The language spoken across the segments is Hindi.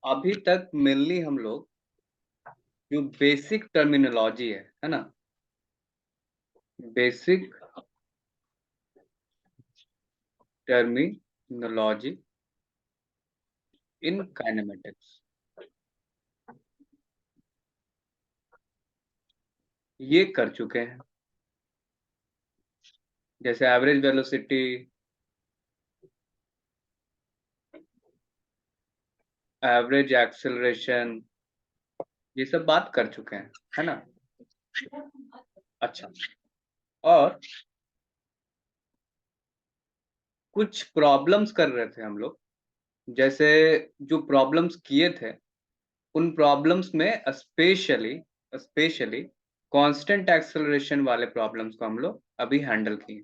अभी तक मेनली हम लोग जो बेसिक टर्मिनोलॉजी है ना, बेसिक टर्मिनोलॉजी इन काइनेमेटिक्स ये कर चुके हैं। जैसे एवरेज वेलोसिटी, एवरेज एक्सेलरेशन, ये सब बात कर चुके हैं, है ना। अच्छा, और कुछ प्रॉब्लम्स कर रहे थे हम लोग। जैसे जो प्रॉब्लम्स किए थे उन प्रॉब्लम्स में स्पेशली स्पेशली कांस्टेंट एक्सेलरेशन वाले प्रॉब्लम्स को हम लोग अभी हैंडल किए।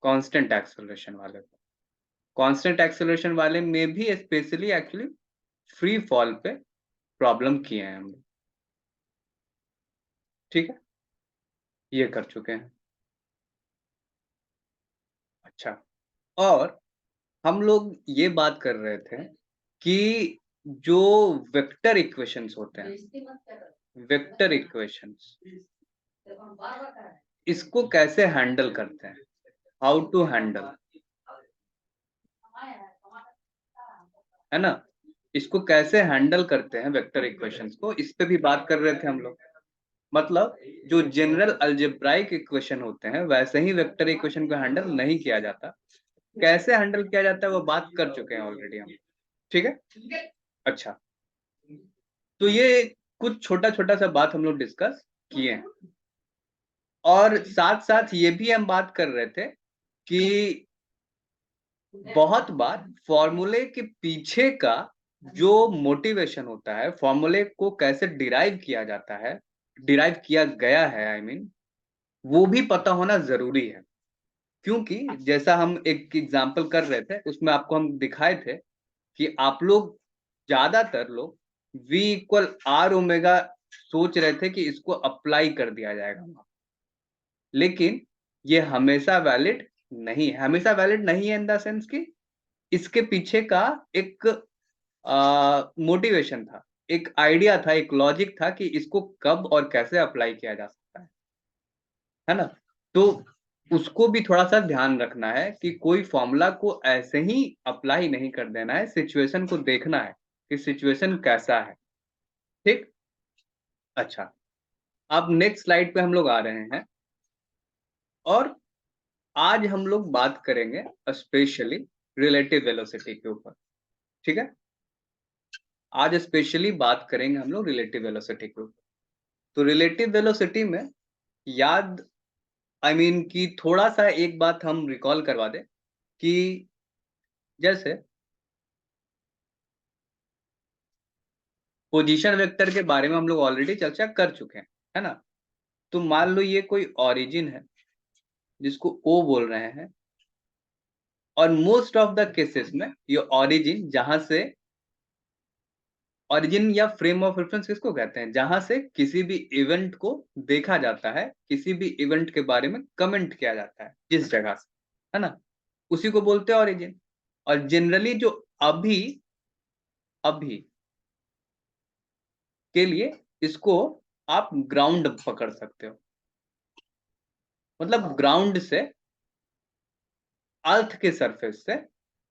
कांस्टेंट एक्सेलरेशन वाले कांस्टेंट एक्सेलरेशन वाले में भी स्पेशली एक्चुअली फ्री फॉल पे प्रॉब्लम किए हैं हम लोग। ठीक है, ये कर चुके हैं। अच्छा, और हम लोग ये बात कर रहे थे कि जो वेक्टर इक्वेशंस होते हैं, वेक्टर इक्वेशंस, इसको कैसे हैंडल करते हैं, हाउ टू हैंडल, है ना। इसको कैसे हैंडल करते हैं वेक्टर इक्वेशंस को, इस पे भी बात कर रहे थे हम लोग। मतलब जो जनरल अलजेब्राइक इक्वेशन होते हैं वैसे ही वेक्टर इक्वेशन को हैंडल नहीं किया जाता। कैसे हैंडल किया जाता है वो बात कर चुके हैं ऑलरेडी हम। ठीक है, अच्छा, तो ये कुछ छोटा छोटा सा बात हम लोग डिस्कस किए हैं। और साथ साथ ये भी हम बात कर रहे थे कि बहुत बार फॉर्मूले के पीछे का जो मोटिवेशन होता है, फॉर्मूले को कैसे डिराइव किया जाता है, डिराइव किया गया है, आई मीन वो भी पता होना जरूरी है। क्योंकि जैसा हम एक एग्जांपल कर रहे थे उसमें आपको हम दिखाए थे कि आप लोग, ज्यादातर लोग v इक्वल आर ओमेगा सोच रहे थे कि इसको अप्लाई कर दिया जाएगा, लेकिन ये हमेशा वैलिड नहीं है। हमेशा वैलिड नहीं है इन द सेंस कि इसके पीछे का एक मोटिवेशन था, एक आइडिया था, एक लॉजिक था कि इसको कब और कैसे अप्लाई किया जा सकता है ना। तो उसको भी थोड़ा सा ध्यान रखना है कि कोई फॉर्मूला को ऐसे ही अप्लाई नहीं कर देना है, सिचुएशन को देखना है कि सिचुएशन कैसा है। ठीक, अच्छा, अब नेक्स्ट स्लाइड पे हम लोग आ रहे हैं और आज हम लोग बात करेंगे स्पेशली रिलेटिव वेलोसिटी के ऊपर। ठीक है, आज स्पेशली बात करेंगे हम लोग रिलेटिव वेलोसिटी के ऊपर। तो रिलेटिव वेलोसिटी में याद, आई मीन कि थोड़ा सा एक बात हम रिकॉल करवा दें कि जैसे पोजीशन वेक्टर के बारे में हम लोग ऑलरेडी चर्चा कर चुके हैं, है ना। तो मान लो ये कोई ओरिजिन है जिसको ओ बोल रहे हैं, और मोस्ट ऑफ द केसेस में ये ओरिजिन, जहां से ओरिजिन या फ्रेम ऑफ रेफरेंस किसको कहते हैं, जहां से किसी भी इवेंट को देखा जाता है, किसी भी इवेंट के बारे में कमेंट किया जाता है जिस जगह से, है ना, उसी को बोलते हैं ओरिजिन। और जनरली जो अभी अभी के लिए इसको आप ग्राउंड पकड़ सकते हो। मतलब ग्राउंड से, अर्थ के सरफेस से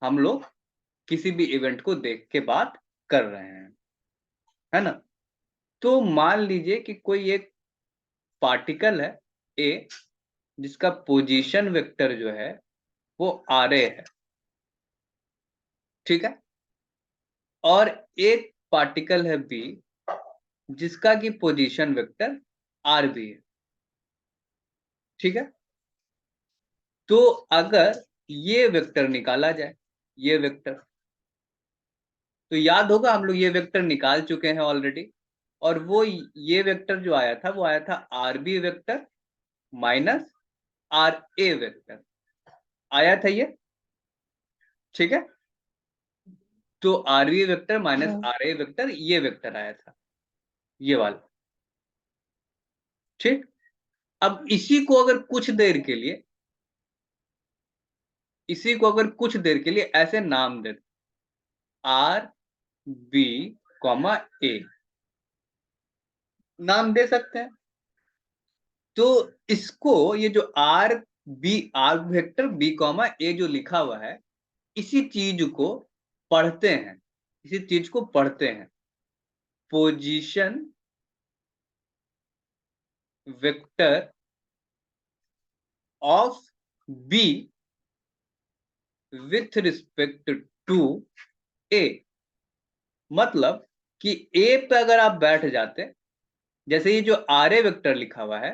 हम लोग किसी भी इवेंट को देख के बात कर रहे हैं, है ना। तो मान लीजिए कि कोई एक पार्टिकल है ए, जिसका पोजीशन वेक्टर जो है वो आर ए है। ठीक है, और एक पार्टिकल है बी जिसका की पोजीशन वेक्टर आर बी है। ठीक है, तो अगर ये वेक्टर निकाला जाए, ये वेक्टर, तो याद होगा हम लोग ये वेक्टर निकाल चुके हैं ऑलरेडी। और वो ये वेक्टर जो आया था वो आया था R B vector minus R A vector आया था ये। ठीक है, तो R B vector minus R A vector, ये वेक्टर आया था, ये वाला। ठीक, अब इसी को अगर कुछ देर के लिए, इसी को अगर कुछ देर के लिए ऐसे नाम दे, आर बी कॉमा ए नाम दे सकते हैं। तो इसको ये जो आर वेक्टर बी कॉमा ए जो लिखा हुआ है, इसी चीज को पढ़ते हैं, इसी चीज को पढ़ते हैं, position vector of B with respect to A. मतलब कि ए पे अगर आप बैठ जाते, जैसे ये जो आर ए वेक्टर लिखा हुआ है,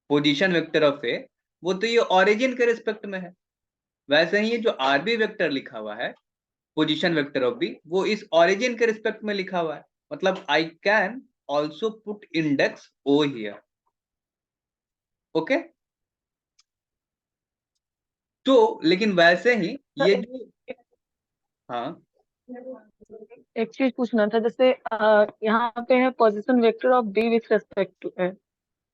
पोजीशन वेक्टर ऑफ ए, वो तो ये ओरिजिन के रिस्पेक्ट में है। वैसे ही ये जो आर बी वेक्टर लिखा हुआ है, पोजीशन वेक्टर ऑफ बी, वो इस ओरिजिन के रिस्पेक्ट में लिखा हुआ है। मतलब I can also put index O here. Okay. तो लेकिन वैसे ही ये सर जो, हाँ एक चीज पूछना था, जैसे यहाँ पे है position vector of B with respect to A.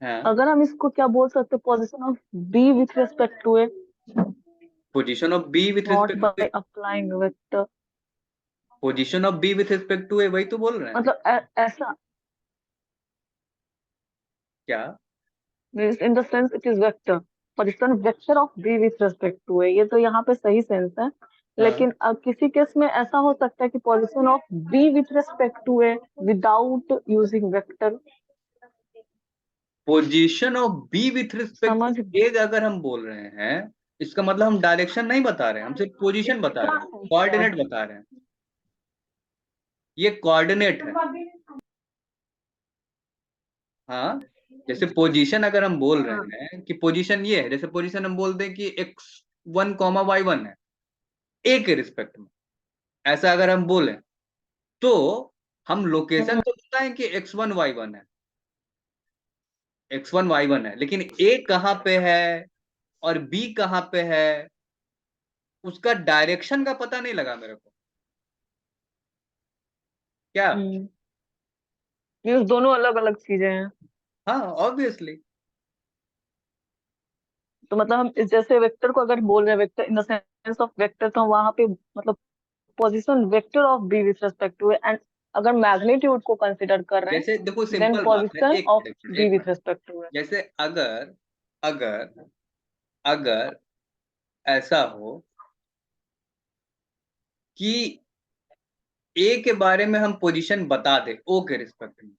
हाँ, अगर हम इसको क्या बोल सकते हैं, position of B with respect to A, position of B with not respect to, by applying vector. Position of B with respect to A, वही तो बोल रहे हैं। मतलब ऐसा, क्या? In the sense it is vector, position vector of B with respect to A, ये तो यहाँ पे सही सेंस है। हाँ, लेकिन किसी केस में ऐसा हो सकता है कि position of B with respect to A without using vector. Position of B with respect समझ टू ए अगर हम बोल रहे हैं, इसका मतलब हम डायरेक्शन नहीं बता रहे हैं, हम सिर्फ पोजीशन बता इसका रहे हैं, सेंस क्या कोऑर्डिनेट है? बता रहे हैं। ये कोऑर्डिनेट है। हाँ, जैसे पोजीशन अगर हम बोल हाँ। रहे हैं कि पोजीशन ये है, जैसे पोजीशन हम बोलते हैं कि x1 कॉमा y1 है ए के रिस्पेक्ट में, ऐसा अगर हम बोले, तो हम लोकेशन हम्म, तो बताएं कि x1 y1 है, x1 y1 है, लेकिन ए कहाँ पे है और बी कहाँ पे है, उसका डायरेक्शन का पता नहीं लगा मेरे को। क्या? हम्म, मीन्स दोनों अलग अलग चीजें हैं। हाँ, ऑब्वियसली। तो मतलब हम जैसे वेक्टर को अगर बोल रहे हैं, vector in the sense of vector, तो हम वहां पे मतलब position vector of B with respect to and अगर मैग्नीट्यूड को कंसिडर कर रहे हैं, जैसे देखो देन सिंपल बात है, पोजीशन एक ऑफ मिनट, एक मिनट, बी एक विथ मिनट। रेस्पेक्ट टू है। जैसे अगर अगर अगर ऐसा हो कि ए के बारे में हम पोजीशन बता दे ओ के रिस्पेक्ट में,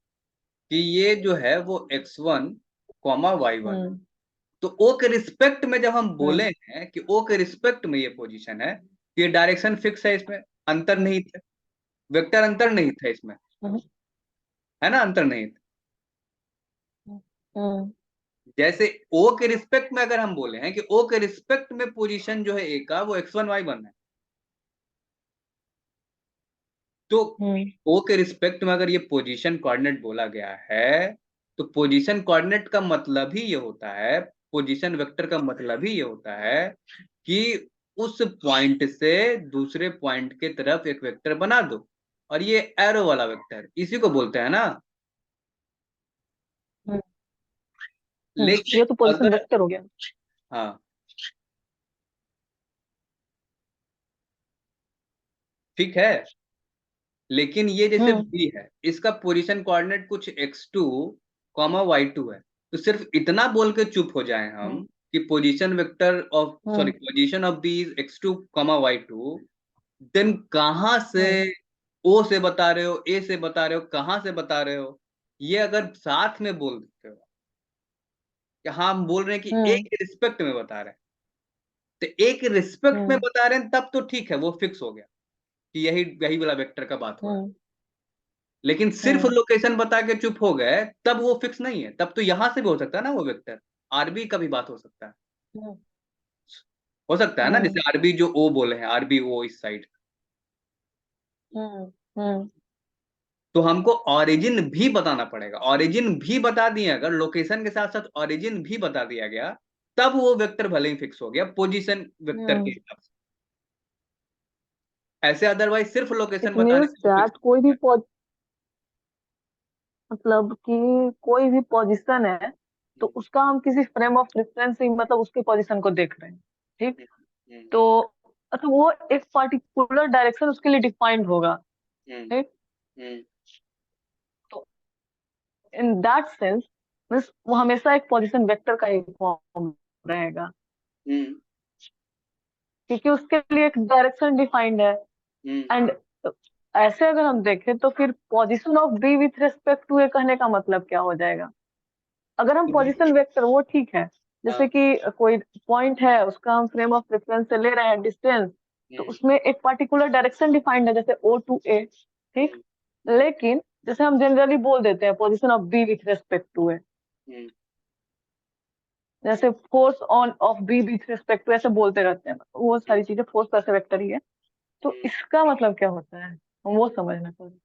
कि ये जो है वो x1 कॉमा y1 है, हम्म। तो ओ के रिस्पेक्ट में जब हम बोले हम्म। हैं कि ओ के रिस्पेक्ट में ये पोजीशन है, तो ये डायरेक्शन फिक्स है, इसमें अंतर्निहित है, वेक्टर अंतर्निहित है इसमें, हम्म। है ना, अंतर्निहित। हम्म। जैसे ओ के रिस्पेक्ट में अगर हम बोले हैं कि ओ के रिस्पेक्ट में पोजीशन जो है ए का वो x1 y1 है, तो हम्म। ओ के रिस्पेक्ट में अगर ये पोजीशन कोऑर्डिनेट बोला गया है, तो पोजीशन कोऑर्डिनेट का मतलब ही ये होता है, पोजीशन वेक्टर का मतलब ही ये होता है कि उस पॉइंट से दूसरे पॉइंट के तरफ एक वेक्टर बना दो, और ये एरो वाला वेक्टर इसी को बोलते हैं ना। हम्म। लेकिन ये तो पोजीशन अगर, वेक्टर हो गया। हाँ ठीक है, लेकिन ये जैसे हम्म। बी है, इसका पोजीशन कोऑर्डिनेट कुछ x2 कॉमा y2 है, तो सिर्फ इतना बोल के चुप हो जाए हम हम्म। कि position vector of, sorry, hmm. Position of B is x2 comma y2, then कहां से हम्म। ओ से बता रहे हो, ए से बता रहे हो, कहां से बता रहे हो, ये अगर साथ में बोल देते हो कि हाँ हम बोल रहे हैं कि ए हम्म। के रिस्पेक्ट में बता रहे हैं, तो ए के रिस्पेक्ट में हम्म। बता रहे हैं, तब तो ठीक है, वो फिक्स हो गया कि यही यही वाला वेक्टर का बात हो रहा है। हम्म। लेकिन सिर्फ हम्म। लोकेशन बता के चुप हो गए, तब वो फिक्स नहीं है, तब तो यहां से भी हो सकता है ना वो वेक्टर, आरबी का भी बात हो सकता है, हम्म। हो सकता है ना, हम्म। जैसे आरबी जो ओ बोले हैं, आरबी ओ इस साइड, हम्म। हम्म। तो हमको ओरिजिन भी बताना पड़ेगा, ओरिजिन भी बता दिए, अगर लोकेशन के साथ साथ ओरिजिन भी बता दिया गया, तब वो वेक्टर भले ही फिक्स हो गया पोजीशन वेक्टर के हम्म। हिसाब से। ऐसे अदरवाइज सिर्फ लोकेशन इट बताने मीन्स से वो फिक्स दैट नहीं कोई भी होगा। मतलब कि कोई भी पोजीशन है, तो उसका हम किसी फ्रेम ऑफ रेफरेंस से मतलब उसके पोजीशन को देख रहे हैं। ठीक। हम्म, हम्म, तो वो एक पर्टिकुलर डायरेक्शन उसके लिए डिफाइंड होगा। right? हम्म तो इन दैट सेंस मीन्स वो हमेशा एक पोजीशन वेक्टर का ही फॉर्म रहेगा, हम्म क्योंकि उसके लिए एक डायरेक्शन डिफाइंड है। हम्म एंड ऐसे अगर हम देखें तो फिर position of B with respect to A कहने का मतलब क्या हो जाएगा? अगर हम पोजीशन वेक्टर, वो ठीक है, जैसे हाँ, कि कोई पॉइंट है, उसका हम फ्रेम ऑफ रेफरेंस से ले रहे हैं डिस्टेंस, तो हम्म उसमें एक पर्टिकुलर डायरेक्शन डिफाइंड है, जैसे ओ टू ए, ठीक। हम्म हम्म लेकिन जैसे हम जनरली बोल देते हैं position of B with respect to A, hmm जैसे force on of B with respect to, ऐसे बोलते रहते हैं, वो हम्म सारी चीजें फोर्स का वेक्टर ही है। तो हम्म। इसका मतलब क्या होता है, हम वो समझना चाहिए।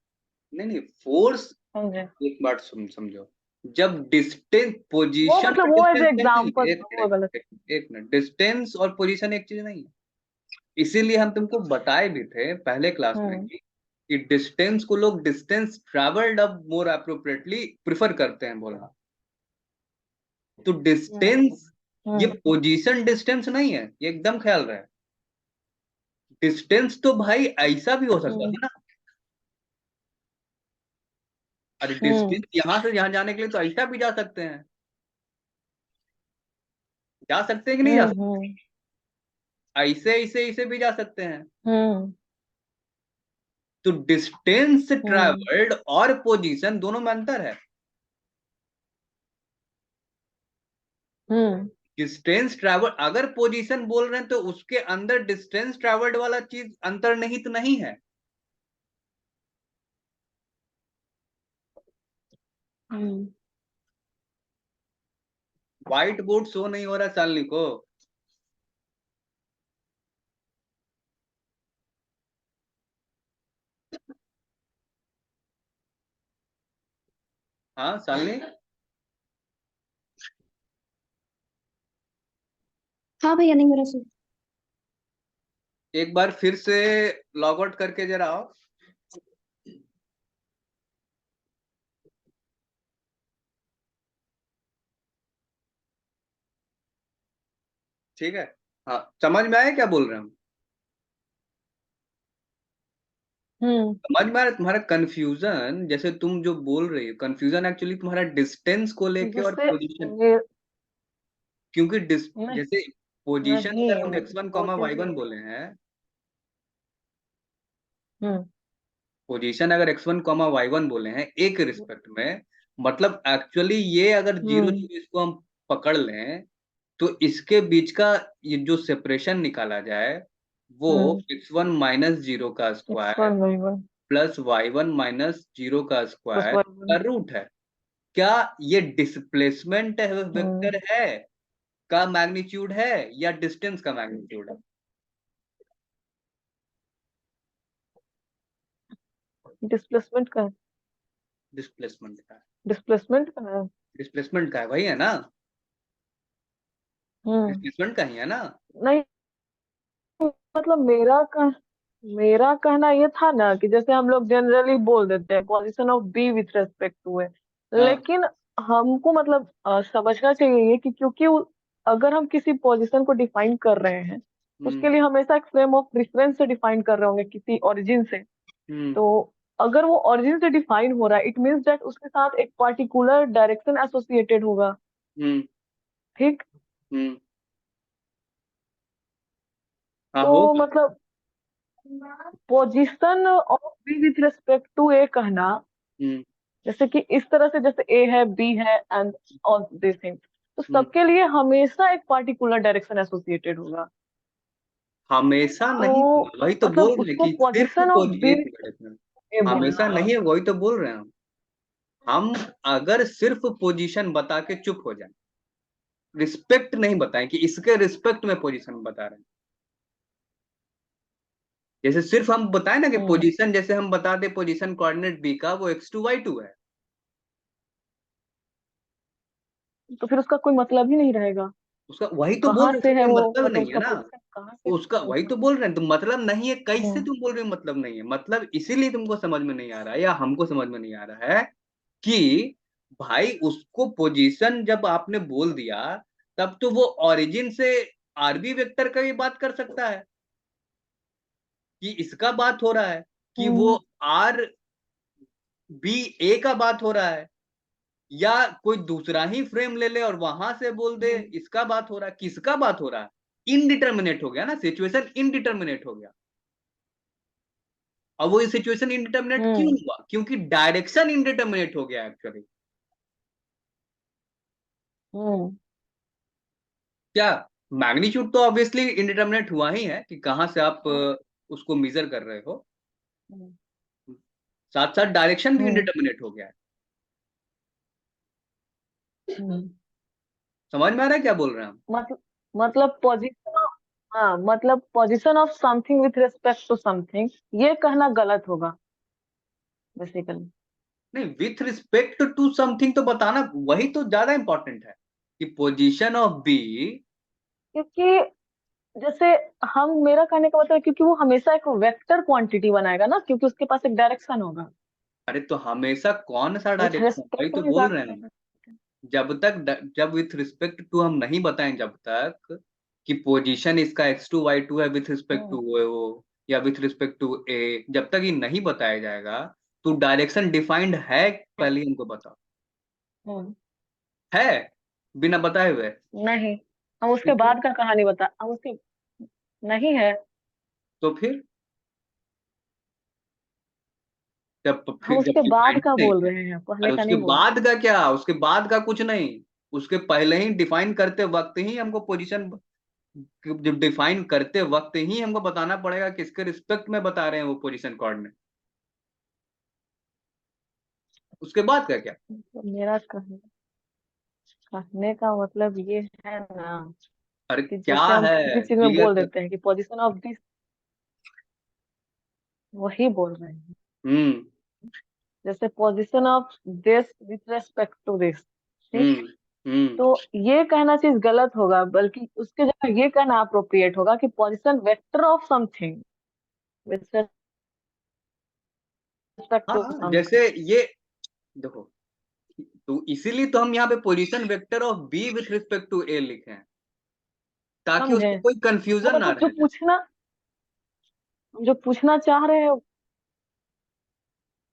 नहीं नहीं, फोर्स, समझे? एक बात समझो, जब डिस्टेंस, वो पोजीशन मतलब और वो एज डिस्टेंस नहीं, एग्जाम्पल एक वो एक गलत। एक, एक मिनट, डिस्टेंस और पोजीशन एक चीज नहीं है। इसीलिए हम तुमको बताए भी थे पहले क्लास में हम्म कि डिस्टेंस को लोग डिस्टेंस ट्रेवल्ड अब मोर अप्रोप्रिएटली प्रिफर करते हैं बोलना। तो हम्म डिस्टेंस, ये हम्म पोजीशन डिस्टेंस नहीं है, ये एकदम ख्याल रहे। डिस्टेंस तो भाई ऐसा भी हो सकता हम्म था ना। अरे हम्म डिस्टेंस यहां से यहां जाने के लिए तो ऐसा भी जा सकते हैं, जा सकते हैं कि नहीं जा सकते? हम्म ऐसे ऐसे ऐसे भी जा सकते हैं। हम्म तो डिस्टेंस हम्म ट्रेवल्ड और पोजीशन दोनों में अंतर है। हम्म डिस्टेंस ट्रेवल, अगर पोजीशन बोल रहे हैं तो उसके अंदर डिस्टेंस ट्रेवल्ड वाला चीज अंतर नहीं तो नहीं है। हम्म। व्हाइट बोर्ड शो नहीं हो रहा शालिनी को? हाँ शालिनी, हाँ भैया, नहीं हो रहा सर। एक बार फिर से लॉग आउट करके जरा आओ। ठीक है, हाँ समझ में आया क्या बोल रहे हैं हम? समझ में आ रहा है तुम्हारा कंफ्यूजन? जैसे तुम जो बोल रही हो, कंफ्यूजन एक्चुअली तुम्हारा डिस्टेंस को लेके और जिससे पोजीशन, ये क्योंकि नहीं जैसे पोजीशन नहीं अगर हम x1 वो कॉमा चीज y1 नहीं। बोले हैं, हम्म पोजीशन अगर x1 कॉमा y1 बोले हैं एक रिस्पेक्ट में, मतलब एक्चुअली ये अगर जीरो हम्म जीरो इसको हम पकड़ लें, तो इसके बीच का ये जो सेपरेशन निकाला जाए वो हम्म x1 माइनस जीरो का X square one Y one plus y1 minus zero का प्लस स्क्वायर वाई का वन। रूट है। क्या ये डिस्प्लेसमेंट हम्म वेक्टर है का मैग्नीट्यूड है या डिस्टेंस का मैग्नीट्यूड है? डिस्प्लेसमेंट का है। डिस्प्लेसमेंट का है। डिस्प्लेसमेंट का है। डिस्प्लेसमेंट का है, वही है ना? हम्म। डिस्प्लेसमेंट का ही है ना? नहीं, मतलब मेरा कहना ये था ना कि जैसे हम लोग जनरली बोल देते हैं position of B with respect to है, हाँ। लेकिन हमको मतलब समझना चाहिए ये कि क्योंकि अगर हम किसी पोजीशन को डिफाइन कर रहे हैं, उसके हम्म लिए हमेशा एक फ्रेम ऑफ रेफरेंस से डिफाइन कर रहे होंगे किसी ओरिजिन से। हम्म तो अगर वो ओरिजिन से डिफाइन हो रहा है, इट मीन्स दैट उसके साथ एक पर्टिकुलर डायरेक्शन एसोसिएटेड होगा, हम्म ठीक। हम्म हाँ तो होगा। मतलब position of B with respect to A कहना, हम्म जैसे कि इस तरह से, जैसे ए है, बी है, एंड ऑल दिस थिंग्स, तो हम्म सबके लिए हमेशा एक पर्टिकुलर डायरेक्शन एसोसिएटेड होगा। हमेशा नहीं तो होगा, वही तो मतलब बोल रहे हैं उसको कि सिर्फ पोजीशन ऑफ बी एक मिनट, एक मिनट। ए हमेशा बोलना। नहीं है, वही तो बोल रहे हैं हम अगर सिर्फ पोजीशन बता के चुप हो जाए, रिस्पेक्ट नहीं बताएं कि इसके रिस्पेक्ट में पोजीशन बता रहे हैं, जैसे सिर्फ हम बताएं ना कि हम्म पोजीशन, जैसे हम बता दें पोजीशन कोऑर्डिनेट बी का वो x2 y2 है, तो फिर उसका कोई मतलब ही नहीं रहेगा। उसका वही तो बोल कहाँ रहे हैं, से उसका है कोई वो, मतलब मतलब नहीं है उसका ना। पोजीशन कहाँ से तो उसका है वही उसका। तो बोल रहे हैं, तो मतलब नहीं है, कैसे हम्म तुम बोल रहे हो मतलब नहीं है? मतलब इसीलिए तुमको समझ में नहीं आ रहा है या हमको समझ में नहीं आ रहा है कि भाई उसको पोजीशन जब आपने बोल दिया, तब तो वो ओरिजिन से आरबी वेक्टर का भी बात कर सकता है कि इसका बात हो रहा है कि वो हम्म आर बी ए का बात हो रहा है, या कोई दूसरा ही फ्रेम ले ले और वहां से बोल दे इसका बात हो रहा है, किसका बात हो रहा है? इनडिटर्मिनेट हो गया ना, सिचुएशन इनडिटर्मिनेट हो गया। और वो सिचुएशन इनडिटर्मिनेट क्यों हुआ? क्योंकि डायरेक्शन इनडिटर्मिनेट हो गया एक्चुअली। क्या मैग्नीट्यूड तो ऑब्वियसली इनडिटर्मिनेट हुआ ही है कि कहां से आप उसको मेजर कर रहे हो, साथ साथ डायरेक्शन भी इनडिटर्मिनेट हो गया है। समझ में आ रहा है क्या बोल रहे हैं हम? मतलब पोजीशन, हाँ मतलब position of something with respect to something, ये कहना गलत होगा बेसिकली। नहीं, विथ रिस्पेक्ट टू समथिंग तो बताना वही तो ज्यादा इंपॉर्टेंट है कि पोजीशन ऑफ बी। क्योंकि जैसे हम, मेरा कहने का मतलब है, क्योंकि वो हमेशा एक वेक्टर क्वांटिटी बनाएगा ना, क्योंकि उसके पास एक डायरेक्शन होगा। अरे तो हमेशा कौन सा विथ डायरेक्शन, वही रेस्पेक्ट तो भी बोल बात रहे हैं कर हम। सकते जब विथ रिस्पेक्ट टू हम नहीं बताएं, जब तक कि पोजीशन इसका x2 y2 है विथ रिस्पेक्ट टू हैं। वो, या विथ रिस्पेक्ट टू ए, जब तक ये नहीं बताया जाएगा तो डायरेक्शन डिफाइंड है पहले ही हमको बताओ। हम्म, है बिना बताए हुए? नहीं, हम उसके तो बाद का कहानी बता, हम उसके नहीं है, फिर हम जब उसके बाद डिफाइंड का नहीं बोल है। रहे हैं, पहले अरे का उसके नहीं बोल रहे बाद का क्या, उसके बाद का कुछ नहीं, उसके पहले ही डिफाइन करते वक्त ही हमको पोजीशन, जब डिफाइन करते वक्त ही हमको बताना पड़ेगा किसके रिस्पेक्ट में बता रहे हैं वो पोजीशन कोऑर्डिनेट। उसके बाद का क्या? हैं। तो मेरा कहने का मतलब ये है ना, अरे कि क्या जैसे हम है, किसी चीज में क्लियर बोल कर। देते हैं कि पोजीशन ऑफ दिस, वही बोल रहे हैं। हम्म जैसे position of this with respect to this, ठीक। हम्म हम्म तो ये कहना चीज गलत होगा, बल्कि उसके जगह ये कहना अप्रोप्रिएट होगा कि position vector of something with respect to हाँ समथिंग। जैसे ये देखो, तो इसीलिए तो हम यहाँ पे position vector of B with respect to A लिखे हैं, ताकि समझे? उसको कोई कंफ्यूजन ना मतलब रह जाए। जो पूछना चाह रहे हैं,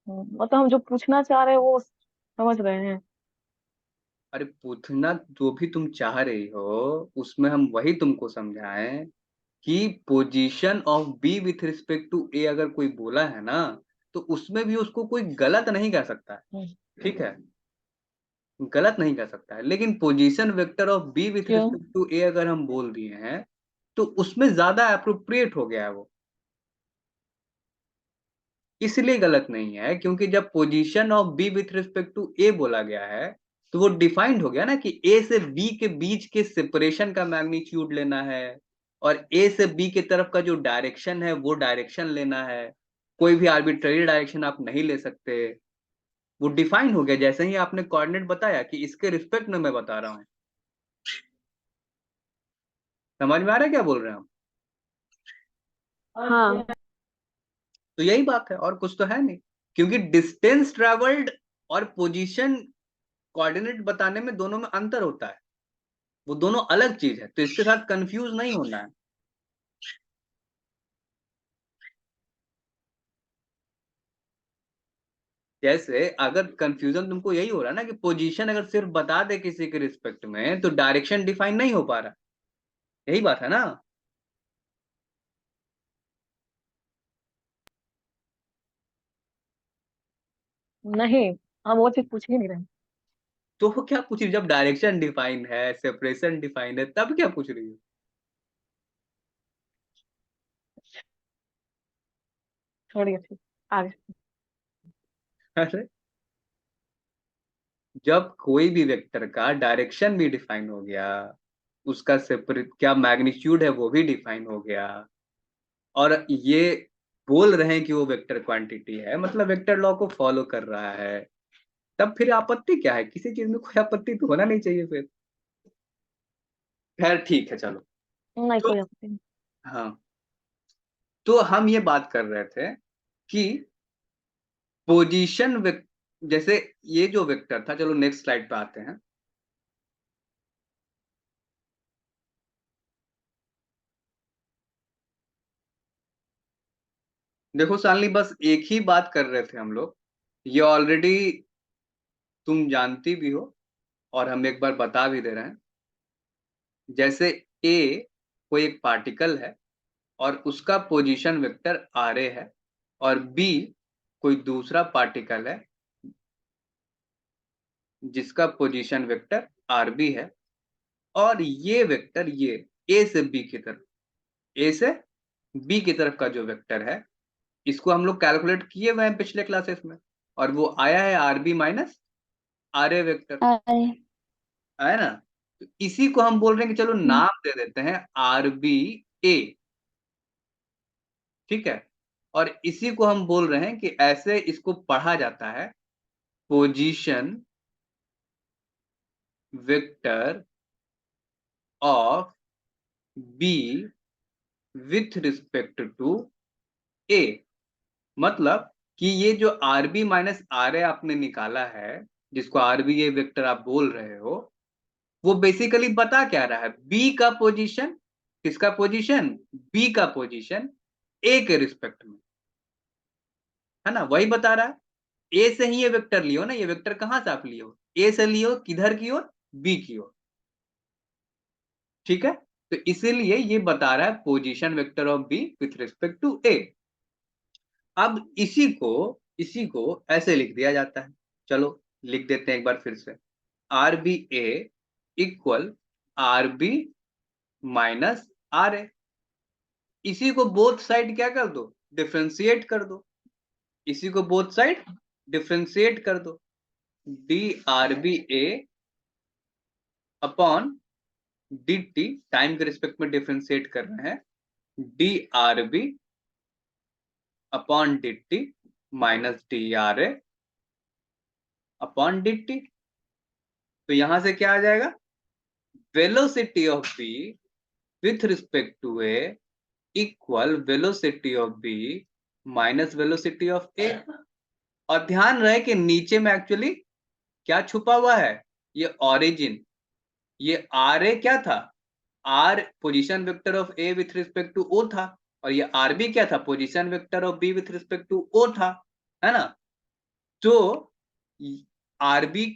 मतलब हम जो पूछना चाह रहे हैं वो समझ रहे हैं। अरे पूछना जो भी तुम चाह रही हो, उसमें हम वही तुमको समझाएं कि position of B with respect to A अगर कोई बोला है ना, तो उसमें भी उसको कोई गलत नहीं कह सकता है। हम्म, ठीक है, गलत नहीं कह सकता है, लेकिन position vector of B with क्यों? रिस्पेक्ट टू ए अगर हम बोल दिए हैं तो उसमें ज्यादा अप्रोप्रिएट हो गया है वो। इसलिए गलत नहीं है क्योंकि जब position of B with respect to A बोला गया है तो वो डिफाइंड हो गया ना कि ए से बी के बीच के सेपरेशन का मैग्नीट्यूड लेना है, और ए से बी के तरफ का जो डायरेक्शन है वो डायरेक्शन लेना है। कोई भी आर्बिट्ररी डायरेक्शन आप नहीं ले सकते। वो डिफाइन हो गया जैसे ही आपने कोऑर्डिनेट बताया कि इसके रिस्पेक्ट में मैं बता रहा हूँ। समझ में आ रहा है क्या बोल रहे हैं हम? हाँ, तो यही बात है, और कुछ तो है नहीं, क्योंकि डिस्टेंस ट्रेवल्ड और पोजीशन कोऑर्डिनेट बताने में दोनों में अंतर होता है, वो दोनों अलग चीज है, तो इसके साथ कंफ्यूज नहीं होना है। जैसे अगर कंफ्यूजन तुमको यही हो रहा है ना कि पोजीशन अगर सिर्फ बता दे किसी के रिस्पेक्ट में तो डायरेक्शन डिफाइन नहीं हो पा रहा, यही बात है ना। नहीं, हम वो चीज पूछ ही नहीं रहे। तो वो क्या पूछ रही, जब डायरेक्शन डिफाइन है, सेपरेशन डिफाइन है, तब क्या पूछ रही है? छोड़िए, ठीक, आगे। अरे जब कोई भी वेक्टर का डायरेक्शन भी डिफाइन हो गया, उसका सेपरेट क्या मैग्नीट्यूड है वो भी डिफाइन हो गया, और ये बोल रहे हैं कि वो वेक्टर क्वांटिटी है, मतलब वेक्टर लॉ को फॉलो कर रहा है, तब फिर आपत्ति क्या है? किसी चीज में कोई आपत्ति तो होना नहीं चाहिए फिर। खैर ठीक है चलो। नहीं, तो कोई आपत्ति नहीं। हाँ, तो हम ये बात कर रहे थे कि पोजीशन जैसे ये जो वेक्टर था, चलो नेक्स्ट स्लाइड पे आते हैं। देखो शालिनी, बस एक ही बात कर रहे थे हम लोग, ये ऑलरेडी तुम जानती भी हो और हम एक बार बता भी दे रहे हैं। जैसे ए कोई एक पार्टिकल है और उसका पोजीशन वेक्टर आर ए है, और बी कोई दूसरा पार्टिकल है जिसका पोजीशन वेक्टर आर बी है, और ये वेक्टर ये ए से बी की तरफ, ए से बी की तरफ का जो वेक्टर है, इसको हम लोग कैलकुलेट किए हुए हैं पिछले क्लासेस में, और वो आया है R B minus R A vector, अरे। है ना। तो इसी को हम बोल रहे हैं कि चलो नाम दे देते हैं आर बी ए, ठीक है। और इसी को हम बोल रहे हैं कि ऐसे इसको पढ़ा जाता है position vector of B with respect to A. मतलब कि ये जो R B minus R A आपने निकाला है, जिसको आर बी ए वेक्टर आप बोल रहे हो, वो बेसिकली बता क्या रहा है, बी का पोजीशन, किसका पोजीशन, बी का पोजीशन ए के रिस्पेक्ट में, है ना, वही बता रहा है। ए से ही ये वेक्टर लियो ना, ये वेक्टर कहां से आप लियो, ए से लियो, किधर की ओर, बी की ओर, ठीक है। तो इसीलिए ये बता रहा है position vector of B with respect to A. अब इसी को ऐसे लिख दिया जाता है, चलो लिख देते हैं एक बार फिर से, R B A equal R B minus R A. इसी को बोथ साइड क्या कर दो, डिफ्रेंशिएट कर दो, इसी को बोथ साइड डिफ्रेंशिएट कर दो, D R B A upon D T, time के रिस्पेक्ट में डिफ्रेंशिएट कर रहे हैं, D R B upon D T minus D R A upon D T. तो यहां से क्या आ जाएगा, velocity of B with respect to A equal velocity of B minus velocity of A. और ध्यान रहे कि नीचे में एक्चुअली क्या छुपा हुआ है, ये ओरिजिन, ये आर ए क्या था, R position vector of A with respect to O था, और ये आर बी क्या था, position vector of B with respect to O था, है ना। तो आर बी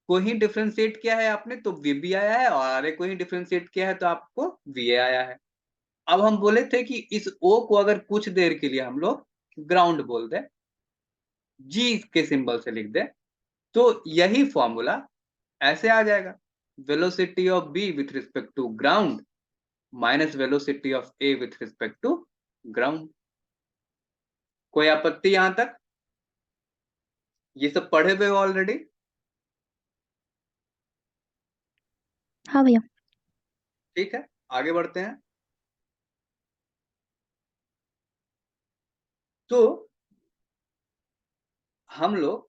को ही डिफ्रेंशिएट किया है आपने तो वी बी आया है, और आर ए को ही डिफ्रेंशिएट किया है तो आपको वी ए आया है। अब हम बोले थे कि इस ओ को अगर कुछ देर के लिए हम लोग ग्राउंड बोल दें, जी के सिंबल से लिख दें, तो यही फॉर्मूला ऐसे आ जाएगा, velocity of B with respect to ground minus velocity of A with respect to ground. कोई आपत्ति यहां तक, ये सब पढ़े हुए ऑलरेडी। हाँ भैया। ठीक है, आगे बढ़ते हैं। तो हम लोग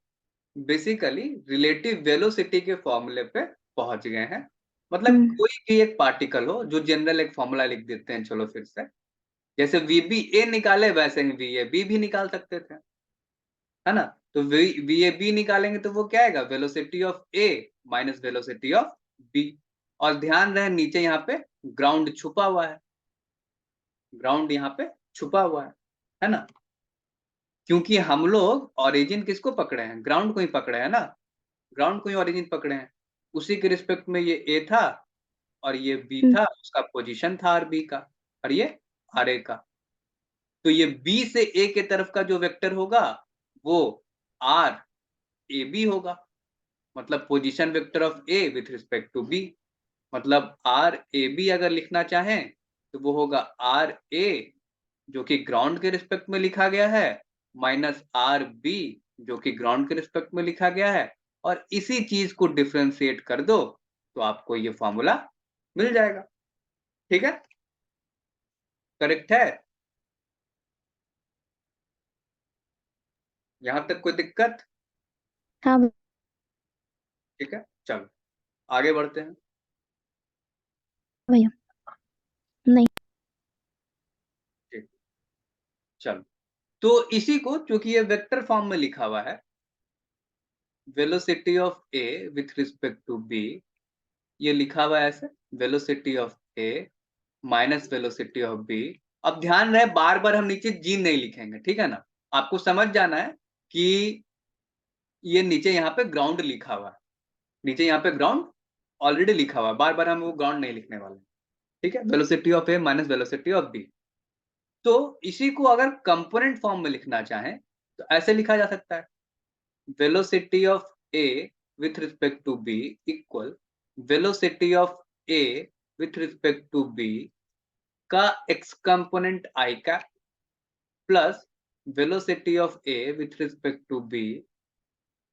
बेसिकली रिलेटिव वेलोसिटी के फॉर्मूले पे पहुंच गए हैं। मतलब कोई भी एक पार्टिकल हो, जो जनरल एक फॉर्मूला लिख देते हैं, चलो फिर से, जैसे वी बी ए निकाले वैसे ही वी ए बी भी निकाल सकते थे, है ना। तो वी ए बी निकालेंगे तो वो क्या आएगा, velocity of A minus velocity of B. और ध्यान रहे नीचे यहाँ पे ग्राउंड छुपा हुआ है, ग्राउंड यहाँ पे छुपा हुआ है ना, क्योंकि हम लोग ओरिजिन किसको पकड़े हैं, ग्राउंड को ही पकड़े हैं ना, ग्राउंड को ही ओरिजिन पकड़े हैं। उसी के रिस्पेक्ट में ये ए था और ये बी था, उसका पोजीशन था आर बी का, और ये आर ए का। तो ये बी से ए के तरफ का जो वेक्टर होगा वो आर ए बी होगा, मतलब position vector of A with respect to B. मतलब आर ए बी अगर लिखना चाहें तो वो होगा आर ए, जो कि ग्राउंड के रिस्पेक्ट में लिखा गया है, माइनस आर बी, जो कि ग्राउंड के रिस्पेक्ट में लिखा गया है, और इसी चीज को डिफ्रेंशिएट कर दो तो आपको ये फॉर्मूला मिल जाएगा। ठीक है, करेक्ट है, यहां तक कोई दिक्कत। हाँ ठीक है, चलो आगे बढ़ते हैं। भैया। नहीं। ठीक, चलो। तो इसी को, चूंकि ये वेक्टर फॉर्म में लिखा हुआ है, velocity of A with respect to B, ये लिखा हुआ है ऐसे, velocity of A minus velocity of B अब ध्यान रहे बार बार हम नीचे जी नहीं लिखेंगे, ठीक है ना। आपको समझ जाना है कि ये नीचे यहाँ पे ग्राउंड लिखा हुआ है, नीचे यहाँ पे ग्राउंड ऑलरेडी लिखा हुआ है, बार बार हम वो ग्राउंड नहीं लिखने वाले, ठीक है। Velocity of A minus velocity of B. तो इसी को अगर कंपोनेंट फॉर्म में लिखना चाहें तो ऐसे लिखा जा सकता है, velocity of A with respect to B equal velocity of A with respect to B का X component I cap plus velocity of A with respect to B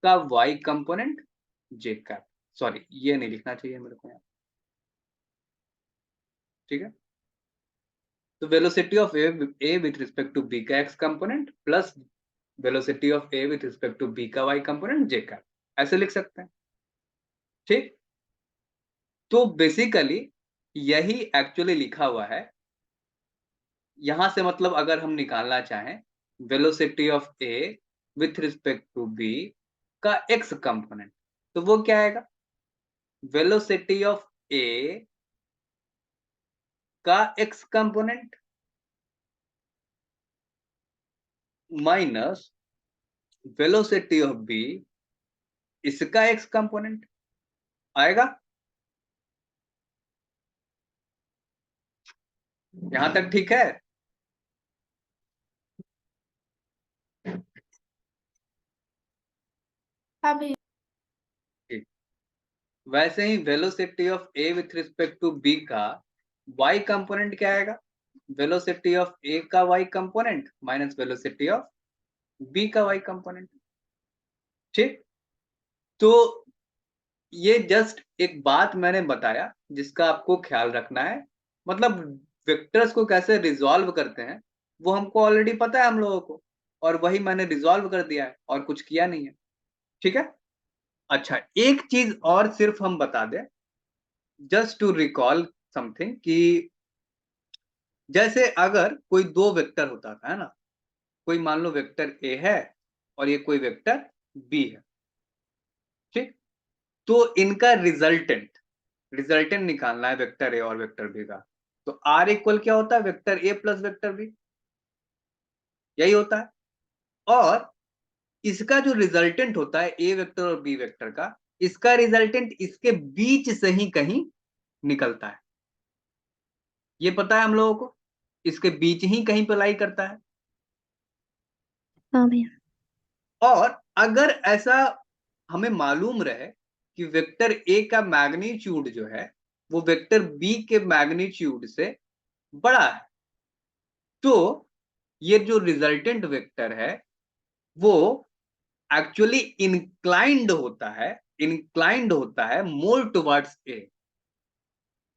का Y component J cap. Sorry, ये नहीं लिखना चाहिए मेरे को यहाँ, ठीक है। तो velocity of A with respect to B का X component plus velocity of A with respect to B का वाई कंपोनेंट जे कैप, ऐसे लिख सकते हैं, ठीक। तो बेसिकली यही एक्चुअली लिखा हुआ है। यहां से मतलब अगर हम निकालना चाहें velocity of A with respect to B का एक्स कंपोनेंट, तो वो क्या आएगा, वेलोसिटी ऑफ ए का X component minus velocity of B इसका एक्स कंपोनेंट आएगा। यहां तक ठीक है। हाँ भैया। वैसे ही velocity of A with respect to B का y कंपोनेंट क्या आएगा, वेलोसिटी ऑफ ए का y component minus velocity of B का y कंपोनेंट, ठीक। तो ये जस्ट एक बात मैंने बताया जिसका आपको ख्याल रखना है। मतलब वेक्टर्स को कैसे रिजॉल्व करते हैं वो हमको ऑलरेडी पता है हम लोगों को, और वही मैंने रिजॉल्व कर दिया है और कुछ किया नहीं है, ठीक है। अच्छा, एक चीज और सिर्फ हम बता दें, जस्ट टू रिकॉल समथिंग, कि जैसे अगर कोई दो वेक्टर होता था, है ना, कोई मान लो वेक्टर ए है और ये कोई वेक्टर बी है, ठीक। तो इनका रिजल्टेंट निकालना है वेक्टर ए और वेक्टर बी का। तो आर इक्वल क्या होता है, vector A plus vector B, यही होता है। और इसका जो रिजल्टेंट होता है ए वेक्टर और बी वेक्टर का, इसका रिजल्टेंट इसके बीच से ही कहीं निकलता है, ये पता है हम लोगों को, इसके बीच ही कहीं पे लाई करता है। हाँ भैया। और अगर ऐसा हमें मालूम रहे कि वेक्टर ए का मैग्नीट्यूड जो है वो वेक्टर बी के मैग्नीट्यूड से बड़ा है, तो ये जो रिजल्टेंट वेक्टर है वो एक्चुअली इंक्लाइंड होता है मोर टुवर्ड्स ए,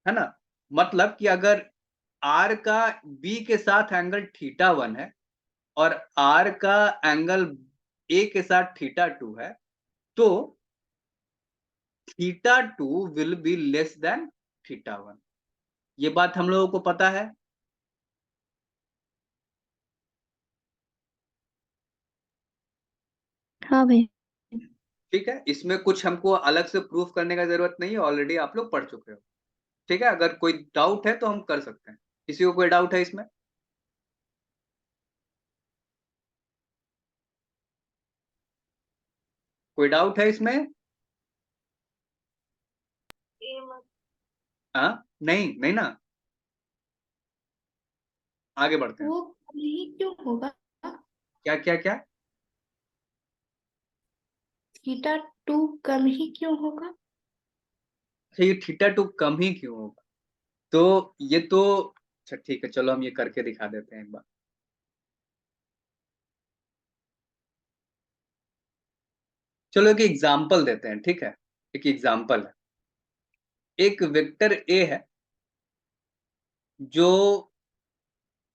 है ना। मतलब कि अगर आर का बी के साथ एंगल θ1 है और आर का एंगल ए के साथ θ2 है, तो θ2 विल बी लेस देन θ1। ये बात हम लोगों को पता है। हाँ भैया। ठीक है, इसमें कुछ हमको अलग से प्रूफ करने का जरूरत नहीं है, ऑलरेडी आप लोग पढ़ चुके हो, ठीक है। अगर कोई डाउट है तो हम कर सकते हैं। किसी को कोई डाउट है इसमें? कोई डाउट है इसमें? हाँ, नहीं नहीं ना, आगे बढ़ते हैं। वो नहीं क्यों होगा? क्या क्या क्या? θ2 कम ही क्यों होगा? अच्छा, ये θ2 कम ही क्यों होगा? तो ये तो अच्छा ठीक है, चलो हम ये करके दिखा देते हैं एक बार। चलो एक एग्जाम्पल देते हैं, ठीक है। एक एग्जाम्पल है, एक वेक्टर ए है जो